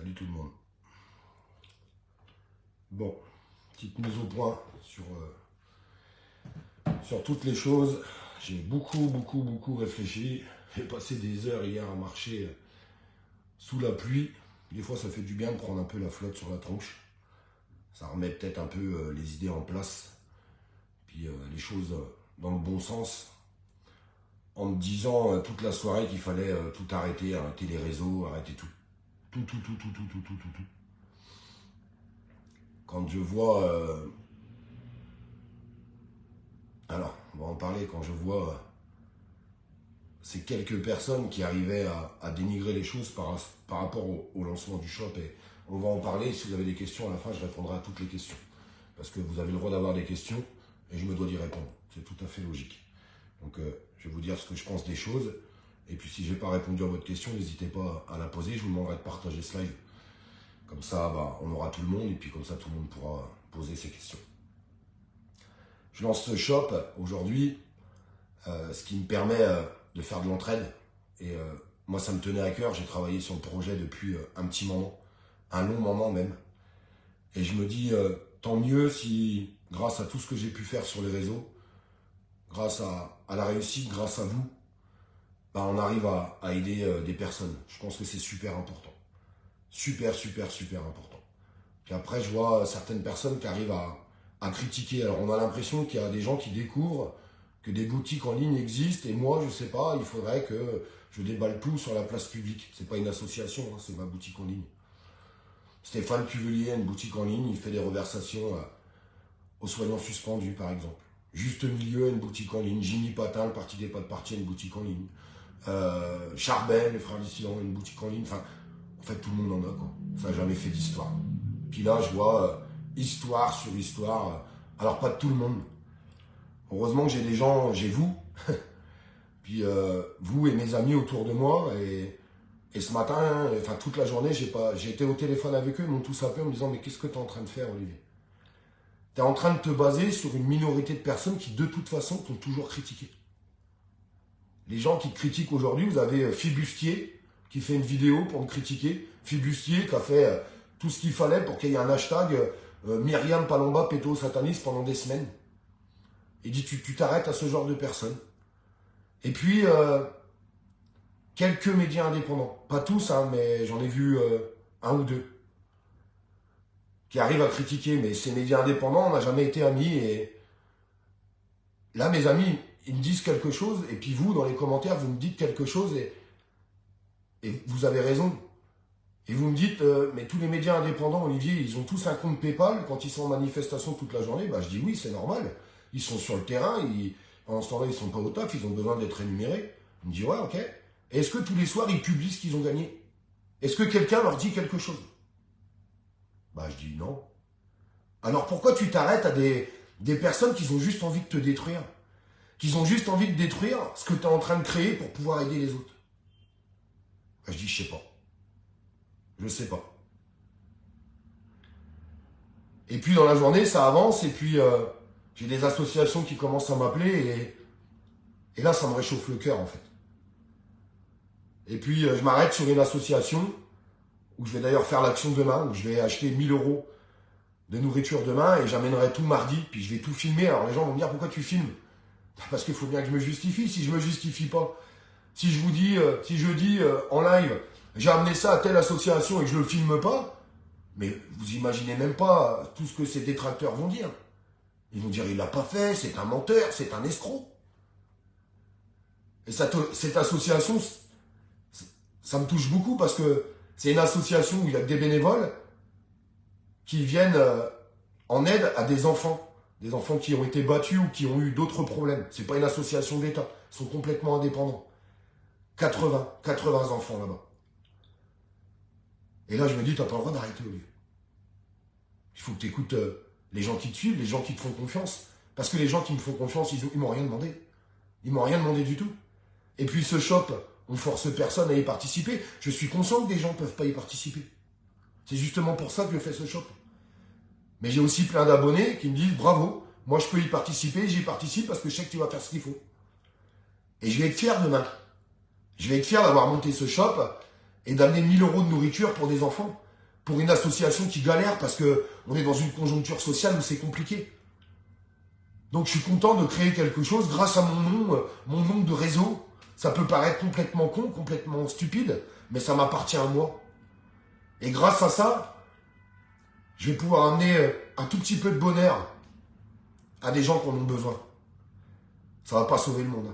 Salut tout le monde. Bon, petite mise au point sur toutes les choses. J'ai beaucoup réfléchi. J'ai passé des heures hier à marcher sous la pluie. Des fois, ça fait du bien de prendre un peu la flotte sur la tronche. Ça remet peut-être un peu les idées en place. Puis les choses dans le bon sens. En me disant toute la soirée qu'il fallait tout arrêter, arrêter les réseaux, arrêter tout. Tout. Quand je vois... alors, on va en parler. Quand je vois ces quelques personnes qui arrivaient à dénigrer les choses par rapport au lancement du shop, et on va en parler. Si vous avez des questions, à la fin, je répondrai à toutes les questions. Parce que vous avez le droit d'avoir des questions, et je me dois d'y répondre. C'est tout à fait logique. Donc, je vais vous dire ce que je pense des choses. Et puis, si je n'ai pas répondu à votre question, n'hésitez pas à la poser. Je vous demanderai de partager ce live. Comme ça, on aura tout le monde. Et puis, comme ça, tout le monde pourra poser ses questions. Je lance ce shop aujourd'hui, ce qui me permet de faire de l'entraide. Et moi, ça me tenait à cœur. J'ai travaillé sur le projet depuis un petit moment, un long moment même. Et je me dis, tant mieux si, grâce à tout ce que j'ai pu faire sur les réseaux, grâce à la réussite, grâce à vous, on arrive à aider des personnes. Je pense que c'est super important. Super important. Puis après, je vois certaines personnes qui arrivent à critiquer. Alors, on a l'impression qu'il y a des gens qui découvrent que des boutiques en ligne existent. Et moi, je sais pas, il faudrait que je déballe tout sur la place publique. C'est pas une association, hein, c'est ma boutique en ligne. Stéphane Cuvelier a une boutique en ligne. Il fait des reversations aux soignants suspendus, par exemple. Juste Milieu a une boutique en ligne. Jimmy Patin, le Parti des pas de parti, a une boutique en ligne. Charbel, les frères dissidents, a une boutique en ligne. Enfin, en fait, tout le monde en a, quoi. Ça n'a jamais fait d'histoire. Puis là, je vois histoire sur histoire. Alors, pas de tout le monde. Heureusement que j'ai des gens, j'ai vous. Puis vous et mes amis autour de moi. Et ce matin, enfin toute la journée, j'ai été au téléphone avec eux. Ils m'ont tous appelé en me disant « Mais qu'est-ce que tu es en train de faire, Olivier ?» Tu es en train de te baser sur une minorité de personnes qui, de toute façon, t'ont toujours critiqué. Les gens qui te critiquent aujourd'hui, vous avez Fibustier qui fait une vidéo pour me critiquer. Fibustier qui a fait tout ce qu'il fallait pour qu'il y ait un hashtag Myriam Palomba péto-sataniste pendant des semaines. Il dit tu t'arrêtes à ce genre de personnes. Et puis, quelques médias indépendants. Pas tous, hein, mais j'en ai vu un ou deux. Qui arrivent à critiquer. Mais ces médias indépendants, on n'a jamais été amis. Et là, mes amis, ils me disent quelque chose. Et puis vous, dans les commentaires, vous me dites quelque chose. Et vous avez raison. Et vous me dites, mais tous les médias indépendants, Olivier, ils ont tous un compte PayPal quand ils sont en manifestation toute la journée. Je dis oui, c'est normal. Ils sont sur le terrain, pendant ce temps-là, ils ne sont pas au taf, ils ont besoin d'être rémunérés. Il me dit, ouais, ok. Et est-ce que tous les soirs, ils publient ce qu'ils ont gagné? Est-ce que quelqu'un leur dit quelque chose? Je dis non. Alors pourquoi tu t'arrêtes à des personnes qui ont juste envie de te détruire? Qui ont juste envie de détruire ce que tu es en train de créer pour pouvoir aider les autres? Je dis, je sais pas. Je sais pas. Et puis dans la journée, ça avance, et puis j'ai des associations qui commencent à m'appeler, et là, ça me réchauffe le cœur, en fait. Et puis, je m'arrête sur une association, où je vais d'ailleurs faire l'action demain, où je vais acheter 1 000 € de nourriture demain, et j'amènerai tout mardi, puis je vais tout filmer. Alors les gens vont me dire, pourquoi tu filmes? Parce qu'il faut bien que je me justifie. Si je me justifie pas, si je dis en live, j'ai amené ça à telle association et que je le filme pas, mais vous imaginez même pas tout ce que ces détracteurs vont dire. Ils vont dire, il l'a pas fait, c'est un menteur, c'est un escroc. Et cette association, ça me touche beaucoup parce que c'est une association où il y a que des bénévoles qui viennent en aide à des enfants qui ont été battus ou qui ont eu d'autres problèmes. C'est pas une association d'État, ils sont complètement indépendants. 80 enfants là-bas. Et là, je me dis, t'as pas le droit d'arrêter, Olivier. Il faut que tu écoutes les gens qui te suivent, les gens qui te font confiance. Parce que les gens qui me font confiance, ils m'ont rien demandé. Ils m'ont rien demandé du tout. Et puis ce shop, on force personne à y participer. Je suis conscient que des gens ne peuvent pas y participer. C'est justement pour ça que je fais ce shop. Mais j'ai aussi plein d'abonnés qui me disent, bravo, moi je peux y participer, j'y participe parce que je sais que tu vas faire ce qu'il faut. Et je vais être fier demain. Je vais être fier d'avoir monté ce shop et d'amener 1 000 € de nourriture pour des enfants. pour une association qui galère parce que on est dans une conjoncture sociale où c'est compliqué. Donc je suis content de créer quelque chose grâce à mon nom de réseau. Ça peut paraître complètement con, complètement stupide, mais ça m'appartient à moi. Et grâce à ça, je vais pouvoir amener un tout petit peu de bonheur à des gens qui en ont besoin. Ça va pas sauver le monde.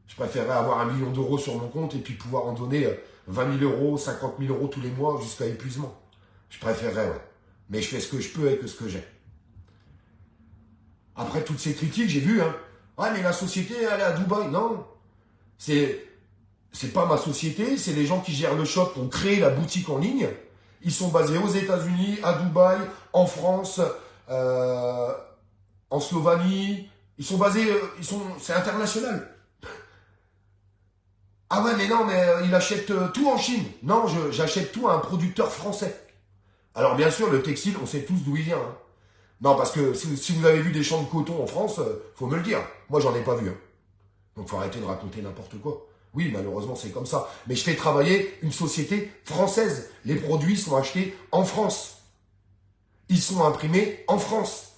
Je préférerais avoir 1 million d'euros sur mon compte et puis pouvoir en donner 20 000 euros, 50 000 euros tous les mois jusqu'à épuisement. Je préférerais, ouais. Mais je fais ce que je peux avec ce que j'ai. Après toutes ces critiques, j'ai vu, hein. Ouais, mais la société, elle est à Dubaï. Non. C'est pas ma société, c'est les gens qui gèrent le shop, qui ont créé la boutique en ligne. Ils sont basés aux États-Unis, à Dubaï, en France, en Slovénie. Ils sont basés, c'est international. Ah ouais, mais non, mais il achète tout en Chine. Non, j'achète tout à un producteur français. Alors bien sûr, le textile, on sait tous d'où il vient. Hein. Non, parce que si vous avez vu des champs de coton en France, faut me le dire. Moi, j'en ai pas vu. Hein. Donc, faut arrêter de raconter n'importe quoi. Oui, malheureusement, c'est comme ça. Mais je fais travailler une société française. Les produits sont achetés en France. Ils sont imprimés en France.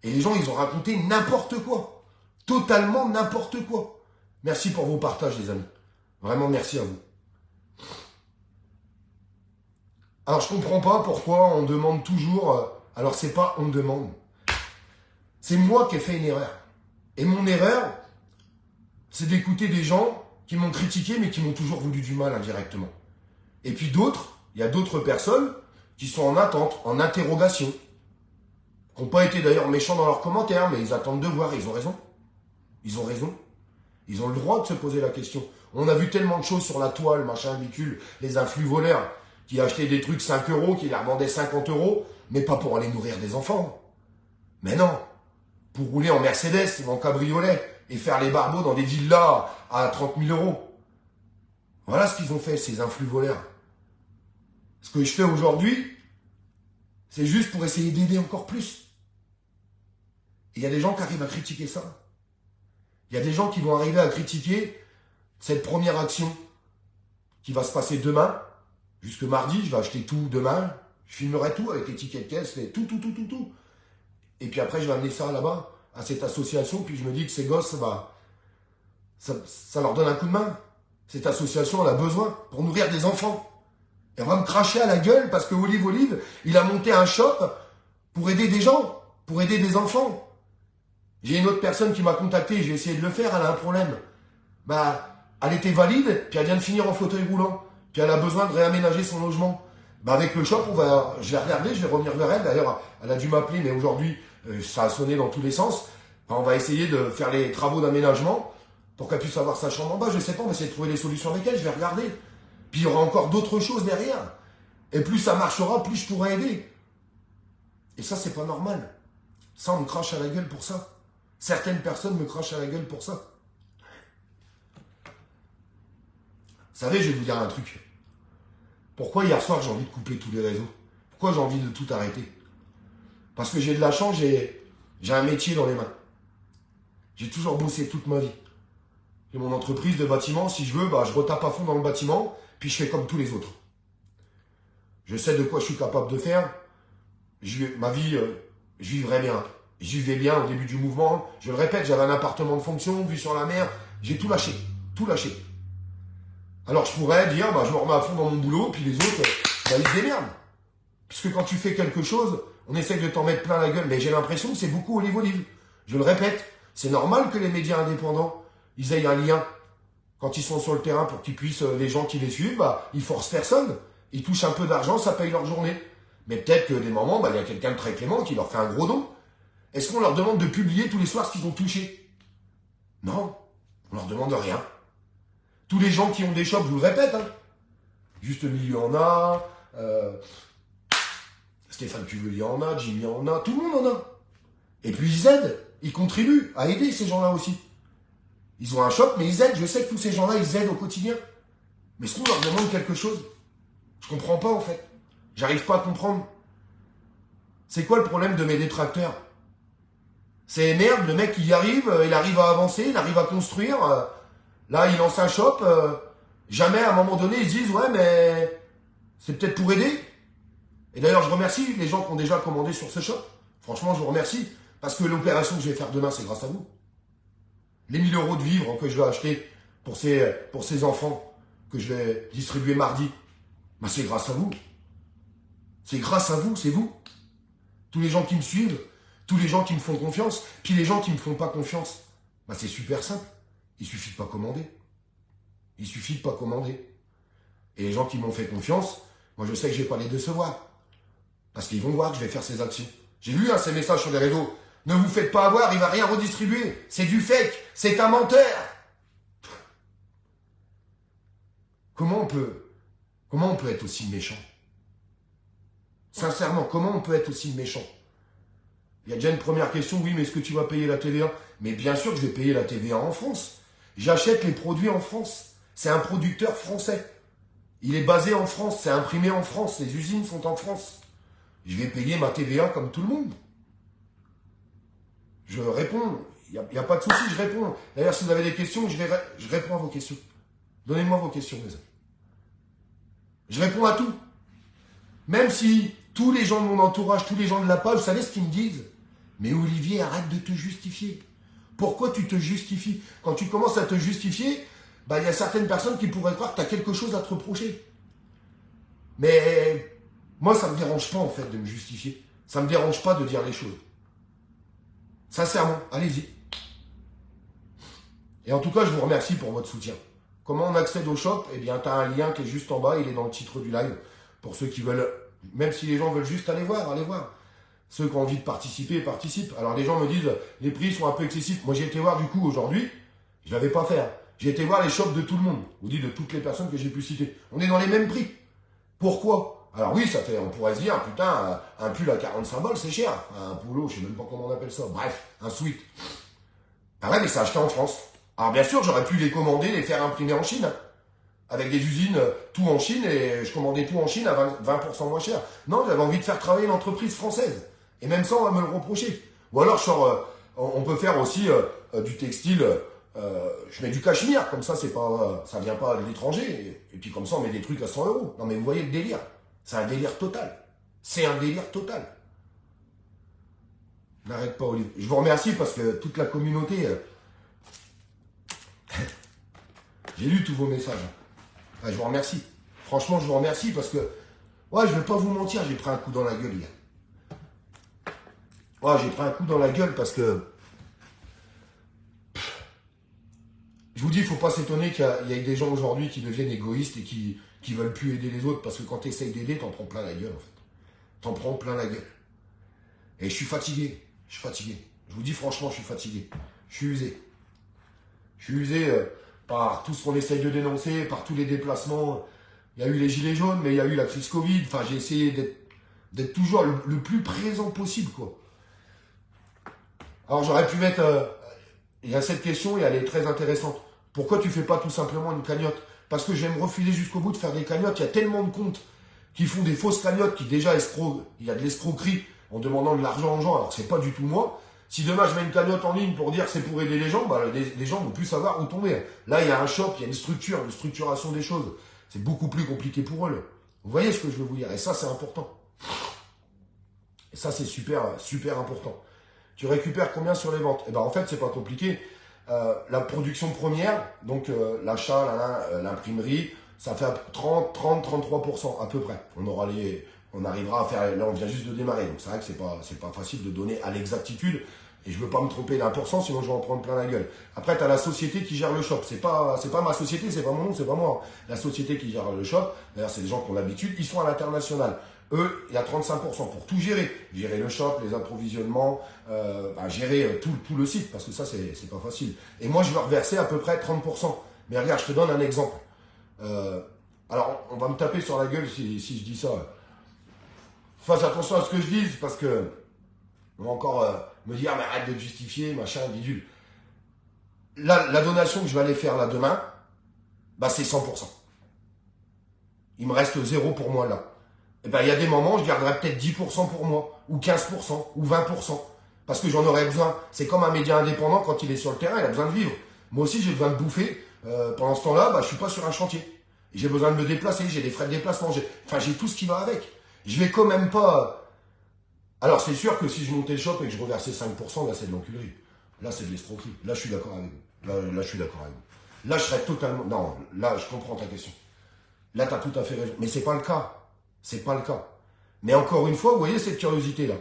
Et les gens, ils ont raconté n'importe quoi. Totalement n'importe quoi. Merci pour vos partages, les amis. Vraiment, merci à vous. Alors, je comprends pas pourquoi on demande toujours... alors, c'est pas on demande. C'est moi qui ai fait une erreur. Et mon erreur, c'est d'écouter des gens qui m'ont critiqué, mais qui m'ont toujours voulu du mal indirectement. Et puis d'autres, il y a d'autres personnes qui sont en attente, en interrogation, qui n'ont pas été d'ailleurs méchants dans leurs commentaires, mais ils attendent de voir, et ils ont raison. Ils ont raison. Ils ont le droit de se poser la question. On a vu tellement de choses sur la toile, machin, bicule, les influx voleurs, qui achetaient des trucs 5 euros, qui les revendaient 50 euros, mais pas pour aller nourrir des enfants. Mais non, pour rouler en Mercedes ou en cabriolet et faire les barbeaux dans des villas à 30 000 euros. Voilà ce qu'ils ont fait, ces influx voleurs. Ce que je fais aujourd'hui, c'est juste pour essayer d'aider encore plus. Et il y a des gens qui arrivent à critiquer ça. Il y a des gens qui vont arriver à critiquer cette première action qui va se passer demain, jusque mardi, je vais acheter tout demain, je filmerai tout avec étiquette caisse, tout. Et puis après, je vais amener ça là-bas, à cette association, puis je me dis que ces gosses, bah, ça leur donne un coup de main. Cette association, elle a besoin pour nourrir des enfants. Et on va me cracher à la gueule parce que Olive, il a monté un shop pour aider des gens, pour aider des enfants. J'ai une autre personne qui m'a contacté, j'ai essayé de le faire, elle a un problème. Bah, elle était valide, puis elle vient de finir en fauteuil roulant. Puis elle a besoin de réaménager son logement. Bah, avec le shop, je vais regarder, je vais revenir vers elle. D'ailleurs, elle a dû m'appeler, mais aujourd'hui, ça a sonné dans tous les sens. Enfin, on va essayer de faire les travaux d'aménagement pour qu'elle puisse avoir sa chambre en bas. Je sais pas, on va essayer de trouver des solutions avec elle, je vais regarder. Puis il y aura encore d'autres choses derrière. Et plus ça marchera, plus je pourrai aider. Et ça, c'est pas normal. Ça, on me crache à la gueule pour ça. Certaines personnes me crachent à la gueule pour ça. Vous savez, je vais vous dire un truc. Pourquoi hier soir j'ai envie de couper tous les réseaux? Pourquoi j'ai envie de tout arrêter? Parce que j'ai de la chance, j'ai un métier dans les mains. J'ai toujours bossé toute ma vie. J'ai mon entreprise de bâtiment, si je veux, bah, je retape à fond dans le bâtiment, puis je fais comme tous les autres. Je sais de quoi je suis capable de faire. Ma vie, je vivrais bien. Je vivais bien au début du mouvement. Je le répète, j'avais un appartement de fonction, vue sur la mer. J'ai tout lâché. Tout lâché. Alors je pourrais dire, bah, je me remets à fond dans mon boulot, puis les autres, bah, ils se démerdent. Puisque quand tu fais quelque chose, on essaye de t'en mettre plein la gueule. Mais j'ai l'impression que c'est beaucoup Olive. Je le répète, c'est normal que les médias indépendants, ils aient un lien quand ils sont sur le terrain pour qu'ils puissent, les gens qui les suivent, bah, ils forcent personne. Ils touchent un peu d'argent, ça paye leur journée. Mais peut-être que des moments, bah, il y a quelqu'un de très clément qui leur fait un gros don. Est-ce qu'on leur demande de publier tous les soirs ce qu'ils ont touché? Non, on leur demande rien. Tous les gens qui ont des shops, je vous le répète, hein, Juste Milieu en a, Stéphane Cuvelier en a, Jimmy en a, tout le monde en a. Et puis ils aident, ils contribuent à aider ces gens-là aussi. Ils ont un shop, mais ils aident. Je sais que tous ces gens-là, ils aident au quotidien. Mais est-ce qu'on leur demande quelque chose? Je comprends pas, en fait. J'arrive pas à comprendre. C'est quoi le problème de mes détracteurs? C'est merde, le mec, il arrive à avancer, il arrive à construire. Là, il lance un shop. Jamais, à un moment donné, ils se disent, ouais, mais c'est peut-être pour aider. Et d'ailleurs, je remercie les gens qui ont déjà commandé sur ce shop. Franchement, je vous remercie. Parce que l'opération que je vais faire demain, c'est grâce à vous. Les 1000 euros de vivres que je vais acheter pour ces enfants que je vais distribuer mardi, bah c'est grâce à vous. C'est grâce à vous, c'est vous. Tous les gens qui me suivent, tous les gens qui me font confiance, puis les gens qui ne me font pas confiance, bah c'est super simple. Il suffit de pas commander. Il suffit de pas commander. Et les gens qui m'ont fait confiance, moi je sais que je vais pas les décevoir. Parce qu'ils vont voir que je vais faire ces actions. J'ai vu ces messages sur les réseaux. Ne vous faites pas avoir, il va rien redistribuer. C'est du fake, c'est un menteur. Comment on peut être aussi méchant? Sincèrement, comment on peut être aussi méchant? Il y a déjà une première question, oui, mais est-ce que tu vas payer la TVA? Mais bien sûr que je vais payer la TVA en France. J'achète les produits en France. C'est un producteur français. Il est basé en France, c'est imprimé en France, les usines sont en France. Je vais payer ma TVA comme tout le monde. Je réponds, il n'y a pas de souci, je réponds. D'ailleurs, si vous avez des questions, je réponds à vos questions. Donnez-moi vos questions, les amis. Je réponds à tout. Même si tous les gens de mon entourage, tous les gens de la page, vous savez ce qu'ils me disent? Mais Olivier, arrête de te justifier. Pourquoi tu te justifies? Quand tu commences à te justifier, bah, il y a certaines personnes qui pourraient croire que tu as quelque chose à te reprocher. Mais moi, ça ne me dérange pas en fait de me justifier. Ça ne me dérange pas de dire les choses. Sincèrement, allez-y. Et en tout cas, je vous remercie pour votre soutien. Comment on accède au shop? Eh bien, tu as un lien qui est juste en bas, il est dans le titre du live. Pour ceux qui veulent, même si les gens veulent juste aller voir, allez voir. Ceux qui ont envie de participer, participent. Alors les gens me disent, les prix sont un peu excessifs. Moi j'ai été voir du coup aujourd'hui, je ne l'avais pas fait. J'ai été voir les shops de tout le monde. Je vous dis de toutes les personnes que j'ai pu citer. On est dans les mêmes prix. Pourquoi? Alors oui, ça fait, on pourrait se dire, putain, un pull à 45 balles, c'est cher. Un polo, je sais même pas comment on appelle ça. Bref, un sweat. Ah ouais, mais c'est acheté en France. Alors bien sûr, j'aurais pu les commander, les faire imprimer en Chine. Avec des usines, tout en Chine, et je commandais tout en Chine à 20% moins cher. Non, j'avais envie de faire travailler une entreprise française. Et même ça, on va me le reprocher. Ou alors, on peut faire aussi du textile, je mets du cachemire, comme ça, ça vient pas de l'étranger. Et puis comme ça, on met des trucs à 100 euros. Non mais vous voyez le délire. C'est un délire total. C'est un délire total. N'arrête pas, Olivier. Je vous remercie parce que toute la communauté... J'ai lu tous vos messages. Je vous remercie. Franchement, je vous remercie parce que... Ouais, je vais pas vous mentir, j'ai pris un coup dans la gueule hier. Ouais, j'ai pris un coup dans la gueule parce que... Je vous dis, il ne faut pas s'étonner qu'il y ait des gens aujourd'hui qui deviennent égoïstes et qui veulent plus aider les autres parce que quand tu essayes d'aider, t'en prends plein la gueule en fait. T'en prends plein la gueule. Et je suis fatigué. Je suis fatigué. Je vous dis franchement, je suis fatigué. Je suis usé. Je suis usé par tout ce qu'on essaye de dénoncer, par tous les déplacements. Il y a eu les gilets jaunes, mais il y a eu la crise Covid. Enfin, j'ai essayé d'être toujours le plus présent possible, quoi. Alors j'aurais pu mettre... il y a cette question et elle est très intéressante. Pourquoi tu fais pas tout simplement une cagnotte? Parce que je vais me refiler jusqu'au bout de faire des cagnottes. Il y a tellement de comptes qui font des fausses cagnottes, qui déjà escroquent. Il y a de l'escroquerie en demandant de l'argent aux gens, alors que c'est pas du tout moi. Si demain je mets une cagnotte en ligne pour dire que c'est pour aider les gens, bah, les gens vont plus savoir où tomber. Là, il y a un shop, il y a une structure, une structuration des choses. C'est beaucoup plus compliqué pour eux. Vous voyez ce que je veux vous dire? Et ça, c'est important. Et ça, c'est super, super important. Tu récupères combien sur les ventes? Eh ben, en fait, c'est pas compliqué. La production première, donc l'achat, l'imprimerie, ça fait 30-33% à peu près. On arrivera à faire, là on vient juste de démarrer, donc c'est vrai que c'est pas facile de donner à l'exactitude, et je veux pas me tromper d'1%, sinon je vais en prendre plein la gueule. Après, tu as la société qui gère le shop. C'est pas ma société, c'est pas mon nom, c'est pas moi. La société qui gère le shop, d'ailleurs c'est des gens qui ont l'habitude, ils sont à l'international. Eux, il y a 35% pour tout gérer. Gérer le shop, les approvisionnements, gérer tout le site, parce que ça, c'est pas facile. Et moi, je vais reverser à peu près 30%. Mais regarde, je te donne un exemple. Alors, on va me taper sur la gueule si je dis ça. Fasse attention à ce que je dise, parce que on va encore me dire, mais arrête de te justifier, machin, bidule. La donation que je vais aller faire là demain, bah c'est 100%. Il me reste 0 pour moi là. Et ben, il y a des moments, je garderai peut-être 10% pour moi, ou 15%, ou 20%, parce que j'en aurais besoin. C'est comme un média indépendant quand il est sur le terrain, il a besoin de vivre. Moi aussi, j'ai besoin de bouffer. Pendant ce temps-là, bah, je suis pas sur un chantier. J'ai besoin de me déplacer, j'ai des frais de déplacement, j'ai tout ce qui va avec. Je vais quand même pas... Alors c'est sûr que si je montais le shop et que je reversais 5%, là c'est de l'enculerie. Là c'est de l'escroquerie. Là je suis d'accord avec vous. Là je suis d'accord avec vous. Là je serais totalement... Non, là je comprends ta question. Là tu as tout à fait raison. Mais c'est pas le cas. C'est pas le cas. Mais encore une fois, vous voyez cette curiosité-là.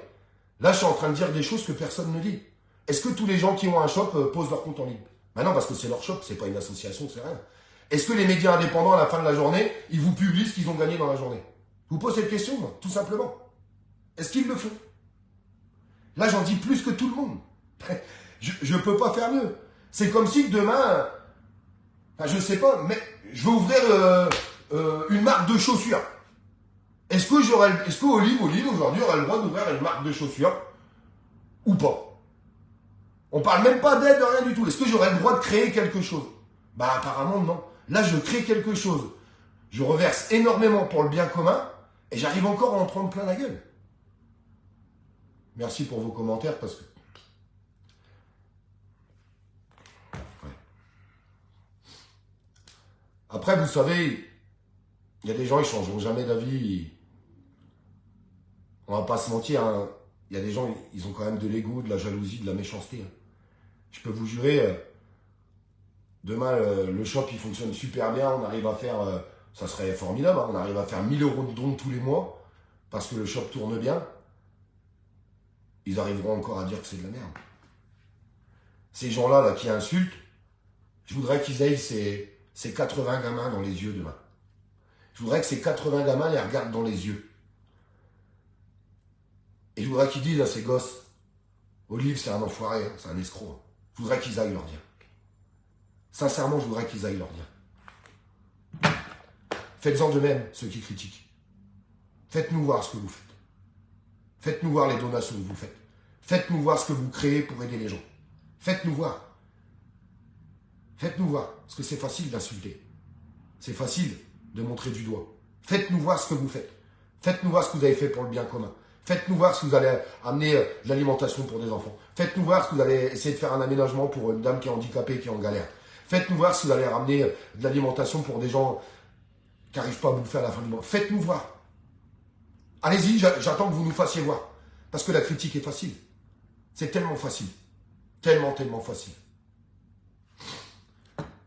Là je suis en train de dire des choses que personne ne dit. Est-ce que tous les gens qui ont un shop posent leur compte en ligne? Ben non, parce que c'est leur shop, c'est pas une association, c'est rien. Est-ce que les médias indépendants, à la fin de la journée, ils vous publient ce qu'ils ont gagné dans la journée? Je vous pose cette question, moi, tout simplement. Est-ce qu'ils le font? Là, j'en dis plus que tout le monde. Je ne peux pas faire mieux. C'est comme si demain, enfin, je sais pas, mais je vais ouvrir une marque de chaussures. Est-ce que Olive aujourd'hui aurait le droit d'ouvrir une marque de chaussures ou pas? On parle même pas d'aide, rien du tout. Est-ce que j'aurais le droit de créer quelque chose? Bah apparemment non. Là, je crée quelque chose. Je reverse énormément pour le bien commun et j'arrive encore à en prendre plein la gueule. Merci pour vos commentaires parce que... Ouais. Après, vous savez, il y a des gens, ils changeront jamais d'avis. On va pas se mentir, hein. Il y a des gens, ils ont quand même de l'ego, de la jalousie, de la méchanceté. Hein. Je peux vous jurer, demain, le shop, il fonctionne super bien. On arrive à faire, ça serait formidable, hein, on arrive à faire 1000 € de dons tous les mois parce que le shop tourne bien. Ils arriveront encore à dire que c'est de la merde. Ces gens-là là, qui insultent, je voudrais qu'ils aient ces 80 gamins dans les yeux demain. Je voudrais que ces 80 gamins les regardent dans les yeux. Et je voudrais qu'ils disent à ces gosses, Olive, c'est un enfoiré, hein, c'est un escroc. Hein. Je voudrais qu'ils aillent leur dire. Sincèrement, je voudrais qu'ils aillent leur dire. Faites-en de même, ceux qui critiquent. Faites-nous voir ce que vous faites. Faites-nous voir les donations que vous faites. Faites-nous voir ce que vous créez pour aider les gens. Faites-nous voir. Faites-nous voir. Parce que c'est facile d'insulter. C'est facile de montrer du doigt. Faites-nous voir ce que vous faites. Faites-nous voir ce que vous avez fait pour le bien commun. Faites-nous voir ce que vous allez amener de l'alimentation pour des enfants. Faites-nous voir ce que vous allez essayer de faire un aménagement pour une dame qui est handicapée, qui est en galère. Faites-nous voir si vous allez ramener de l'alimentation pour des gens qui n'arrivent pas à bouffer à la fin du mois. Faites-nous voir. Allez-y, j'attends que vous nous fassiez voir. Parce que la critique est facile. C'est tellement facile. Tellement, tellement facile.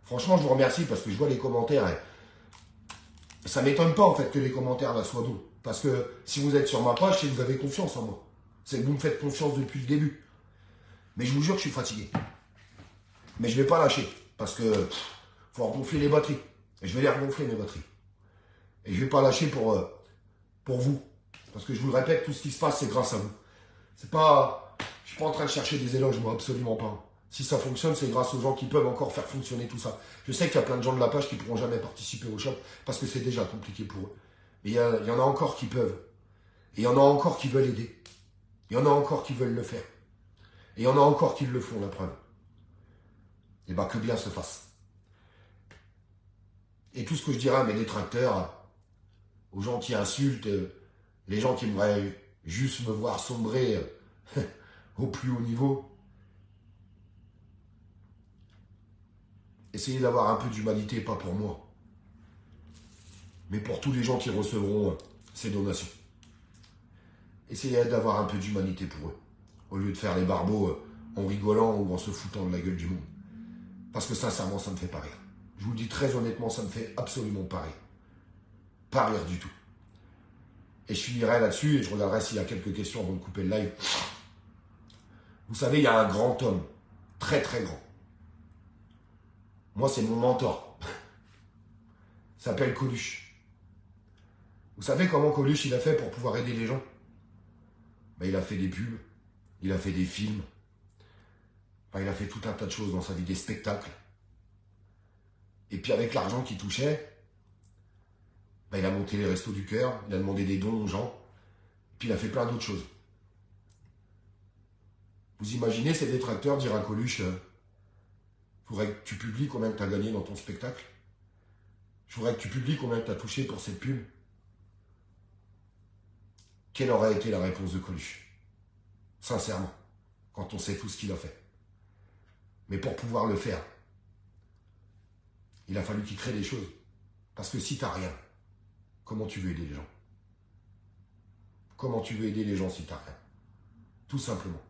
Franchement, je vous remercie parce que je vois les commentaires. Et ça ne m'étonne pas en fait que les commentaires là soient bons. Parce que si vous êtes sur ma page, c'est que vous avez confiance en moi. C'est que vous me faites confiance depuis le début. Mais je vous jure que je suis fatigué. Mais je ne vais pas lâcher. Parce que faut regonfler les batteries. Et je vais les regonfler mes batteries. Et je ne vais pas lâcher pour vous. Parce que je vous le répète, tout ce qui se passe, c'est grâce à vous. C'est pas... Je suis pas en train de chercher des éloges, moi, absolument pas. Si ça fonctionne, c'est grâce aux gens qui peuvent encore faire fonctionner tout ça. Je sais qu'il y a plein de gens de la page qui pourront jamais participer au shop parce que c'est déjà compliqué pour eux. Mais il y en a encore qui peuvent. Et il y en a encore qui veulent aider. Il y en a encore qui veulent le faire. Et il y en a encore qui le font, la preuve. Et bien, que bien se fasse. Et tout ce que je dirais à mes détracteurs, aux gens qui insultent, les gens qui aimeraient juste me voir sombrer au plus haut niveau, essayez d'avoir un peu d'humanité, pas pour moi, mais pour tous les gens qui recevront ces donations. Essayez d'avoir un peu d'humanité pour eux, au lieu de faire les barbeaux en rigolant ou en se foutant de la gueule du monde. Parce que sincèrement, ça ne me fait pas rire. Je vous le dis très honnêtement, ça ne me fait absolument pas rire. Pas rire du tout. Et je finirai là-dessus et je regarderai s'il y a quelques questions avant de couper le live. Vous savez, il y a un grand homme, très très grand. Moi, c'est mon mentor. Il s'appelle Coluche. Vous savez comment Coluche il a fait pour pouvoir aider les gens? Ben, il a fait des pubs, il a fait des films, ben, il a fait tout un tas de choses dans sa vie, des spectacles. Et puis avec l'argent qu'il touchait, ben, il a monté les Restos du Cœur, il a demandé des dons aux gens, puis il a fait plein d'autres choses. Vous imaginez ces détracteurs dire à Coluche, faudrait que tu publies combien tu as gagné dans ton spectacle? Je voudrais que tu publies combien tu as touché pour cette pub. Quelle aurait été la réponse de Coluche? Sincèrement, quand on sait tout ce qu'il a fait. Mais pour pouvoir le faire, il a fallu qu'il crée des choses. Parce que si tu n'as rien, comment tu veux aider les gens? comment tu veux aider les gens si tu n'as rien? Tout simplement.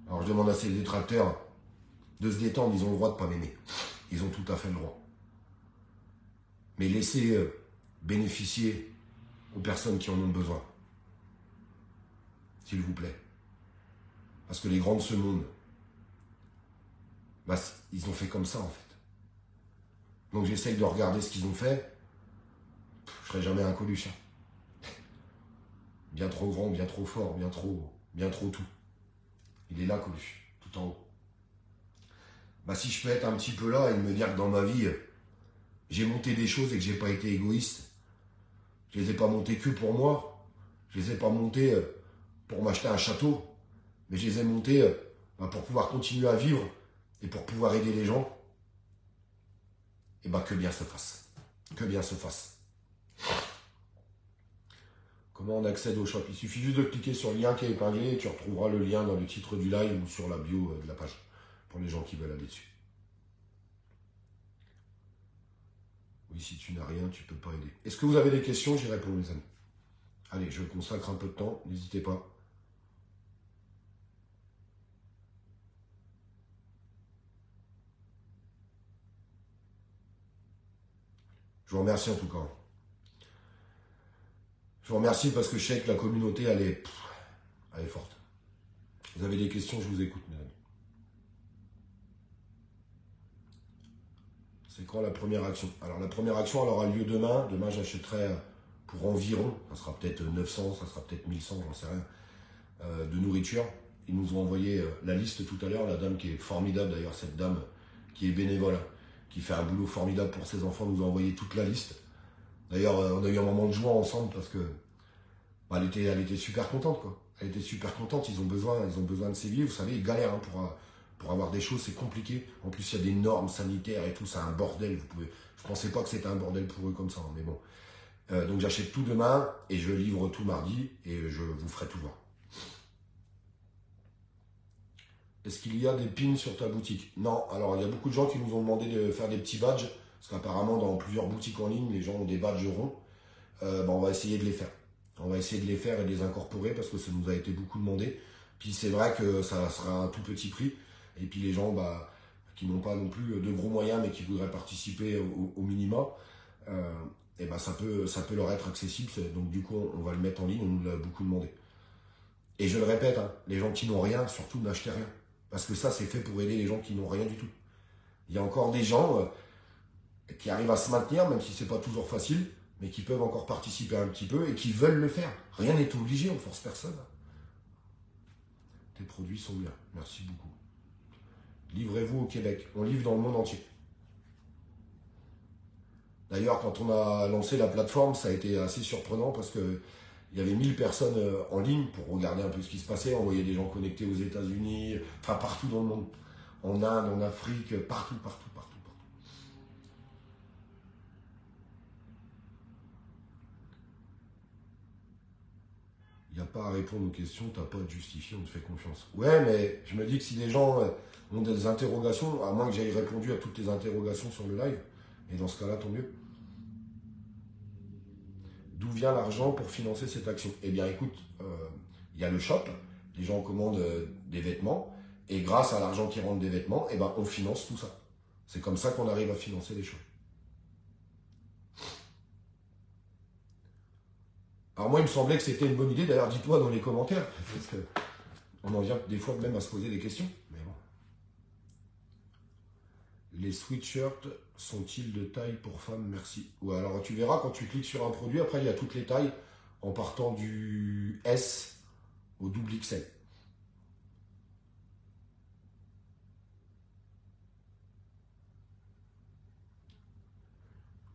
Alors je demande à ces détracteurs de se détendre, ils ont le droit de ne pas m'aimer. Ils ont tout à fait le droit. Mais laissez bénéficier aux personnes qui en ont besoin. S'il vous plaît. Parce que les grands de ce monde, bah, ils ont fait comme ça en fait. Donc j'essaye de regarder ce qu'ils ont fait. Je serai jamais un Coluche. Hein. Bien trop grand, bien trop fort, bien trop tout. Il est là, Coluche, tout en haut. Bah, si je peux être un petit peu là et me dire que dans ma vie, j'ai monté des choses et que j'ai pas été égoïste. Je les ai pas montées que pour moi. Je les ai pas montées pour m'acheter un château. Mais je les ai montées pour pouvoir continuer à vivre et pour pouvoir aider les gens. Et que bien se fasse. Que bien se fasse. Comment on accède au shop? Il suffit juste de cliquer sur le lien qui est épinglé et tu retrouveras le lien dans le titre du live ou sur la bio de la page. Pour les gens qui veulent aller dessus. Oui, si tu n'as rien, tu ne peux pas aider. Est-ce que vous avez des questions? J'y réponds, mes amis. Allez, je consacre un peu de temps, n'hésitez pas. Je vous remercie en tout cas. Je vous remercie parce que je sais que la communauté, elle est forte. Vous avez des questions, je vous écoute, mes amis. C'est quand la première action? Alors la première action, elle aura lieu demain. Demain, j'achèterai pour environ, ça sera peut-être 900, ça sera peut-être 1100, j'en sais rien, de nourriture. Ils nous ont envoyé la liste tout à l'heure, la dame qui est formidable d'ailleurs, cette dame qui est bénévole, qui fait un boulot formidable pour ses enfants, nous a envoyé toute la liste. D'ailleurs, on a eu un moment de joie ensemble parce que elle était super contente, quoi. Elle était super contente, ils ont besoin de ces billets. Vous savez, ils galèrent hein, pour avoir des choses, c'est compliqué. En plus, il y a des normes sanitaires et tout, c'est un bordel. Je ne pensais pas que c'était un bordel pour eux comme ça, mais bon. Donc j'achète tout demain et je livre tout mardi et je vous ferai tout voir. Est-ce qu'il y a des pins sur ta boutique? Non, alors il y a beaucoup de gens qui nous ont demandé de faire des petits badges, parce qu'apparemment dans plusieurs boutiques en ligne, les gens ont des badges ronds. On va essayer de les faire. On va essayer de les faire et de les incorporer parce que ça nous a été beaucoup demandé. Puis c'est vrai que ça sera un tout petit prix. Et puis les gens qui n'ont pas non plus de gros moyens mais qui voudraient participer au minimum, ça peut leur être accessible. Donc du coup on va le mettre en ligne, on nous l'a beaucoup demandé. Et je le répète, hein, les gens qui n'ont rien, surtout n'achetez rien. Parce que ça c'est fait pour aider les gens qui n'ont rien du tout. Il y a encore des gens qui arrivent à se maintenir, même si c'est pas toujours facile, mais qui peuvent encore participer un petit peu et qui veulent le faire. Rien n'est obligé, on force personne. Tes produits sont bien, merci beaucoup. Livrez-vous au Québec, on livre dans le monde entier. D'ailleurs, quand on a lancé la plateforme, ça a été assez surprenant parce que il y avait 1000 personnes en ligne pour regarder un peu ce qui se passait. On voyait des gens connectés aux États-Unis, enfin partout dans le monde. En Inde, en Afrique, partout. Il n'y a pas à répondre aux questions, tu n'as pas à te justifier, on te fait confiance. Ouais, mais je me dis que si des gens ont des interrogations, à moins que j'aille répondu à toutes tes interrogations sur le live, et dans ce cas-là, tant mieux. D'où vient l'argent pour financer cette action? Eh bien, écoute, il y a le shop, les gens commandent des vêtements, et grâce à l'argent qui rentre des vêtements, on finance tout ça. C'est comme ça qu'on arrive à financer les choses. Alors moi, il me semblait que c'était une bonne idée. D'ailleurs, dis-toi dans les commentaires. Parce que on en vient des fois même à se poser des questions. Mais bon. Les sweatshirts sont-ils de taille pour femmes? Merci. Ou alors tu verras quand tu cliques sur un produit, après il y a toutes les tailles en partant du S au double XL.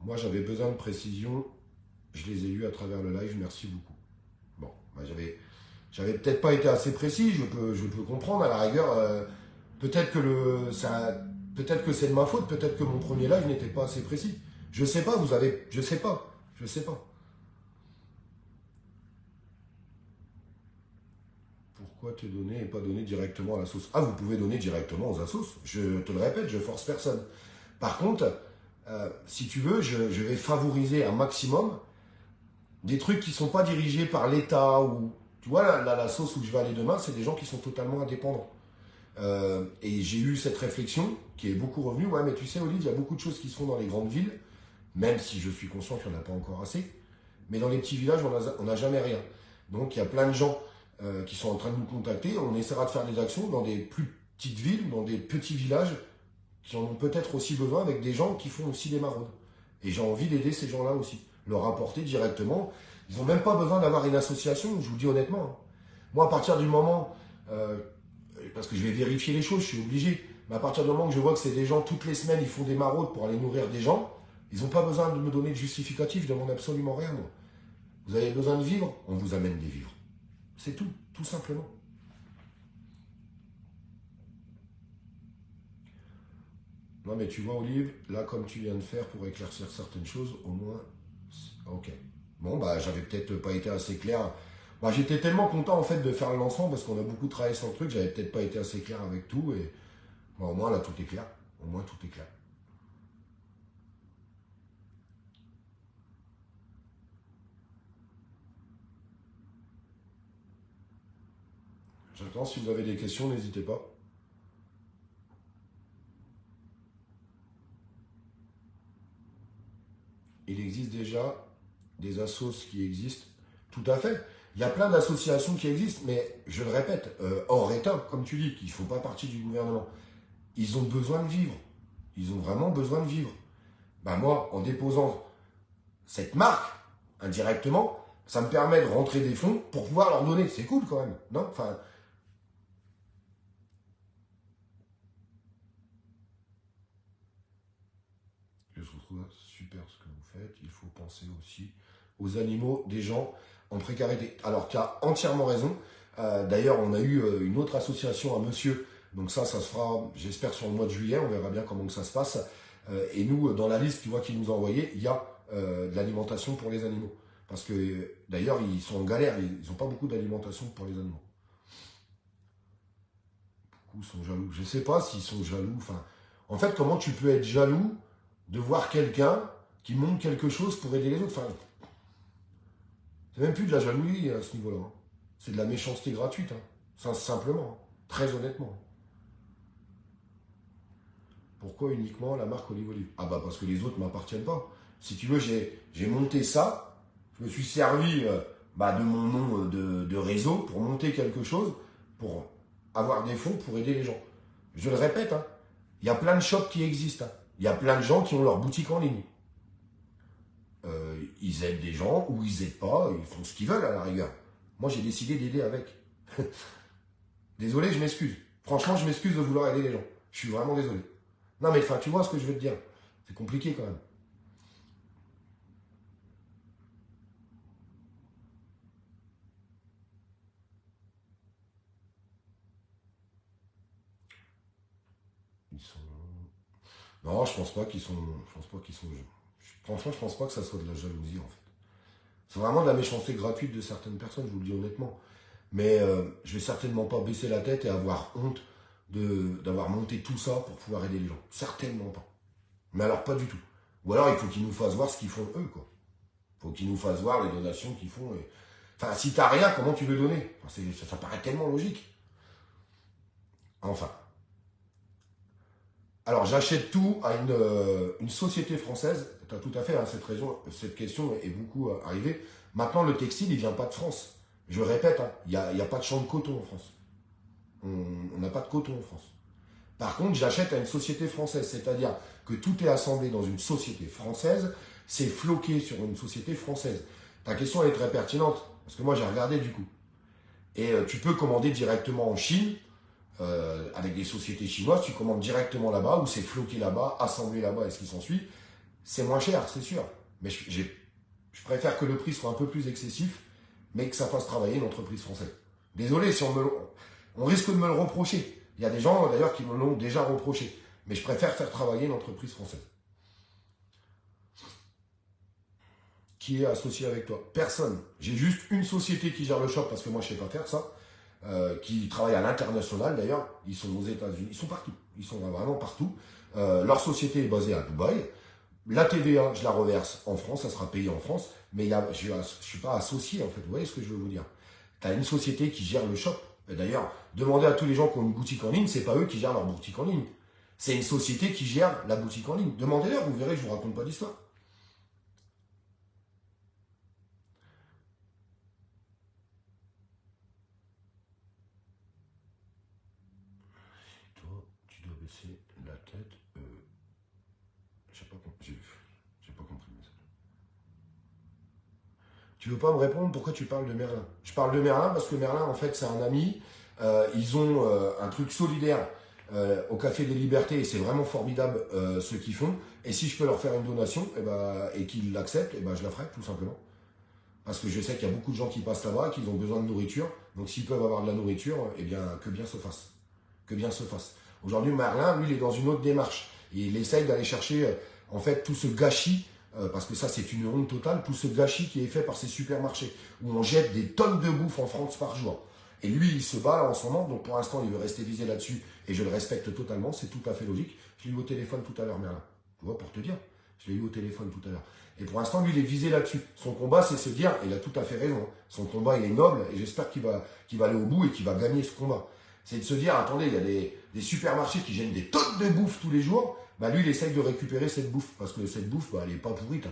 Moi, j'avais besoin de précision. Je les ai eus à travers le live. Merci beaucoup. Bon, j'avais peut-être pas été assez précis. Je peux comprendre. À la rigueur, peut-être que c'est de ma faute. Peut-être que mon premier live n'était pas assez précis. Je sais pas. Je sais pas. Pourquoi te donner et pas donner directement à la sauce? Ah, vous pouvez donner directement aux assos. Je te le répète, je force personne. Par contre, si tu veux, je vais favoriser un maximum des trucs qui sont pas dirigés par l'État ou tu vois la sauce où je vais aller demain, c'est des gens qui sont totalement indépendants. Et j'ai eu cette réflexion qui est beaucoup revenue. Ouais, mais tu sais, Olive, il y a beaucoup de choses qui se font dans les grandes villes, même si je suis conscient qu'il n'y en a pas encore assez. Mais dans les petits villages, on n'a jamais rien. Donc il y a plein de gens qui sont en train de nous contacter. On essaiera de faire des actions dans des plus petites villes, dans des petits villages qui en ont peut-être aussi besoin, avec des gens qui font aussi des maraudes. Et j'ai envie d'aider ces gens-là aussi, leur apporter directement. Ils n'ont même pas besoin d'avoir une association, je vous le dis honnêtement, hein. Moi, à partir du moment, parce que je vais vérifier les choses, je suis obligé, mais à partir du moment que je vois que c'est des gens, toutes les semaines, ils font des maraudes pour aller nourrir des gens, ils n'ont pas besoin de me donner de justificatif, je demande absolument rien, moi. Vous avez besoin de vivre, on vous amène des vivres. C'est tout simplement. Non mais tu vois Olive, là comme tu viens de faire pour éclaircir certaines choses, au moins, ok. Bon bah j'avais peut-être pas été assez clair. Bah, j'étais tellement content en fait de faire le lancement parce qu'on a beaucoup travaillé sur le truc, j'avais peut-être pas été assez clair avec tout et bah, au moins là tout est clair. Au moins tout est clair. J'attends, si vous avez des questions, n'hésitez pas. Il existe déjà des assos qui existent, tout à fait. Il y a plein d'associations qui existent, mais je le répète, hors État, comme tu dis, qui ne font pas partie du gouvernement. Ils ont besoin de vivre. Ils ont vraiment besoin de vivre. Ben moi, en déposant cette marque, indirectement, ça me permet de rentrer des fonds pour pouvoir leur donner. C'est cool quand même, non? Enfin, je trouve ça super ce que vous faites. Il faut penser aussi aux animaux des gens en précarité. Alors, tu as entièrement raison. D'ailleurs, on a eu une autre association, un monsieur. Donc ça se fera, j'espère, sur le mois de juillet. On verra bien comment que ça se passe. Et nous, dans la liste, tu vois, qu'ils nous ont envoyé, il y a de l'alimentation pour les animaux. Parce que, d'ailleurs, ils sont en galère. Ils n'ont pas beaucoup d'alimentation pour les animaux. Beaucoup sont jaloux. Je ne sais pas s'ils sont jaloux. Enfin, en fait, comment tu peux être jaloux de voir quelqu'un qui monte quelque chose pour aider les autres? Enfin, c'est même plus de la jalousie à ce niveau-là, hein. C'est de la méchanceté gratuite, hein. Simplement, hein. Très honnêtement. Pourquoi uniquement la marque Olive Olive? Ah bah parce que les autres ne m'appartiennent pas. Si tu veux, j'ai monté ça, je me suis servi bah, de mon nom de réseau pour monter quelque chose, pour avoir des fonds pour aider les gens. Je le répète, hein, il y a plein de shops qui existent, hein. Il y a plein de gens qui ont leur boutique en ligne. Ils aident des gens ou ils aident pas, ils font ce qu'ils veulent à la rigueur. Moi, j'ai décidé d'aider avec. Désolé, je m'excuse. Franchement, je m'excuse de vouloir aider les gens. Je suis vraiment désolé. Non, mais enfin, tu vois ce que je veux te dire. C'est compliqué quand même. Ils sont... Non, je pense pas qu'ils sont. Je pense pas qu'ils sont. Franchement, je pense pas que ça soit de la jalousie en fait. C'est vraiment de la méchanceté gratuite de certaines personnes, je vous le dis honnêtement. Mais je vais certainement pas baisser la tête et avoir honte d'avoir monté tout ça pour pouvoir aider les gens. Certainement pas. Mais alors pas du tout. Ou alors il faut qu'ils nous fassent voir ce qu'ils font eux, quoi. Il faut qu'ils nous fassent voir les donations qu'ils font. Enfin, si t'as rien, comment tu veux donner? Enfin, ça paraît tellement logique. Enfin. Alors j'achète tout à une société française. Tu as tout à fait, hein, cette question est beaucoup arrivée. Maintenant, le textile, il vient pas de France. Je répète, hein, il n'y a pas de champ de coton en France. On n'a pas de coton en France. Par contre, j'achète à une société française, c'est-à-dire que tout est assemblé dans une société française, c'est floqué sur une société française. Ta question elle est très pertinente, parce que moi j'ai regardé du coup. Et tu peux commander directement en Chine, avec des sociétés chinoises, tu commandes directement là-bas, ou c'est floqué là-bas, assemblé là-bas, et ce qui s'ensuit. C'est moins cher, c'est sûr. Mais je préfère que le prix soit un peu plus excessif, mais que ça fasse travailler une entreprise française. Désolé si on risque de me le reprocher. Il y a des gens d'ailleurs qui me l'ont déjà reproché. Mais je préfère faire travailler une entreprise française. Qui est associée avec toi? Personne. J'ai juste une société qui gère le shop parce que moi je sais pas faire ça. Qui travaille à l'international d'ailleurs. Ils sont aux États-Unis. Ils sont partout. Ils sont vraiment partout. Leur société est basée à Dubaï. La TVA, je la reverse en France, ça sera payé en France, mais je ne suis pas associé en fait. Vous voyez ce que je veux vous dire? Tu as une société qui gère le shop. Et d'ailleurs, demandez à tous les gens qui ont une boutique en ligne, c'est pas eux qui gèrent leur boutique en ligne. C'est une société qui gère la boutique en ligne. Demandez-leur, vous verrez, je vous raconte pas d'histoire. Toi, tu dois baisser la tête. Je sais pas compris. J'ai pas compris le message. Tu veux pas me répondre pourquoi tu parles de Merlin? Je parle de Merlin parce que Merlin, en fait, c'est un ami. Ils ont un truc solidaire au Café des Libertés et c'est vraiment formidable ce qu'ils font. Et si je peux leur faire une donation et qu'ils l'acceptent, je la ferai tout simplement. Parce que je sais qu'il y a beaucoup de gens qui passent là-bas, qu'ils ont besoin de nourriture. Donc s'ils peuvent avoir de la nourriture, que bien se fasse. Que bien se fasse. Aujourd'hui, Merlin, lui, il est dans une autre démarche. Il essaye d'aller chercher, en fait, tout ce gâchis, parce que ça, c'est une honte totale, tout ce gâchis qui est fait par ces supermarchés, où on jette des tonnes de bouffe en France par jour. Et lui, il se bat là en ce moment, donc pour l'instant, il veut rester visé là-dessus, et je le respecte totalement, c'est tout à fait logique. Je l'ai eu au téléphone tout à l'heure, Merlin. Tu vois, pour te dire. Je l'ai eu au téléphone tout à l'heure. Et pour l'instant, lui, il est visé là-dessus. Son combat, c'est se dire, et il a tout à fait raison, son combat, il est noble, et j'espère qu'il va aller au bout et qu'il va gagner ce combat. C'est de se dire, attendez, il y a des supermarchés qui gênent des tonnes de bouffe tous les jours, lui, il essaye de récupérer cette bouffe, parce que cette bouffe, elle n'est pas pourrite.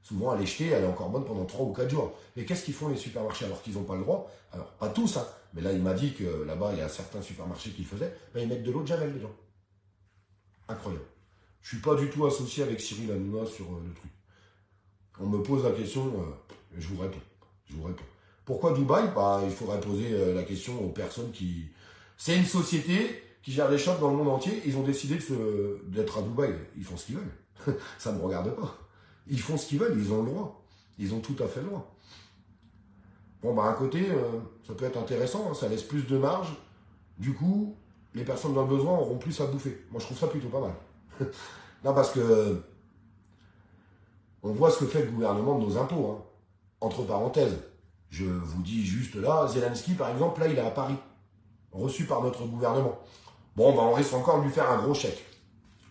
Souvent, elle est jetée, elle est encore bonne pendant 3 ou 4 jours. Mais qu'est-ce qu'ils font les supermarchés alors qu'ils n'ont pas le droit? Alors, pas tous, hein, mais là, il m'a dit que là-bas, il y a certains supermarchés qui le faisaient, ils mettent de l'eau de Javel dedans. Incroyable. Je suis pas du tout associé avec Cyril Hanouna sur le truc. On me pose la question, je vous réponds. Je vous réponds. Pourquoi Dubaï? Il faudrait poser la question aux personnes qui... C'est une société qui gère les shops dans le monde entier. Ils ont décidé d'être à Dubaï. Ils font ce qu'ils veulent. Ça ne me regarde pas. Ils font ce qu'ils veulent. Ils ont le droit. Ils ont tout à fait le droit. Bon, à un côté, ça peut être intéressant. Hein, ça laisse plus de marge. Du coup, les personnes dans le besoin auront plus à bouffer. Moi, je trouve ça plutôt pas mal. Non, parce que on voit ce que fait le gouvernement de nos impôts. Hein. Entre parenthèses, je vous dis juste là, Zelensky, par exemple, là, il est à Paris, reçu par notre gouvernement. Bon, on risque encore de lui faire un gros chèque.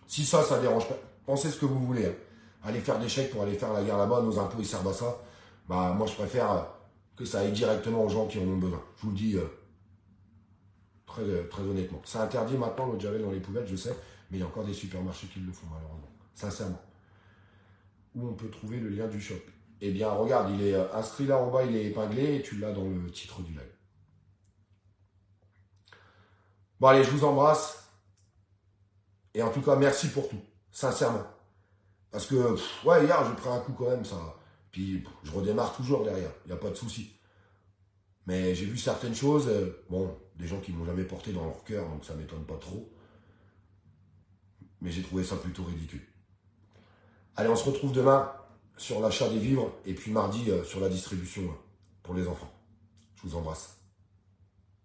Si ça dérange pas, pensez ce que vous voulez. Hein. Aller faire des chèques pour aller faire la guerre là-bas, nos impôts, ils servent à ça. Moi, je préfère que ça aille directement aux gens qui en ont besoin. Je vous le dis très, très honnêtement. C'est interdit maintenant, le Javel dans les poubelles, je sais, mais il y a encore des supermarchés qui le font, malheureusement. Sincèrement. Où on peut trouver le lien du shop? Eh bien, regarde, il est inscrit là en bas, il est épinglé, et tu l'as dans le titre du live. Bon, allez, je vous embrasse. Et en tout cas, merci pour tout. Sincèrement. Parce que, hier, j'ai pris un coup quand même, ça. Puis, je redémarre toujours derrière. Il n'y a pas de souci. Mais j'ai vu certaines choses, des gens qui ne m'ont jamais porté dans leur cœur, donc ça ne m'étonne pas trop. Mais j'ai trouvé ça plutôt ridicule. Allez, on se retrouve demain sur l'achat des vivres et puis mardi sur la distribution pour les enfants. Je vous embrasse.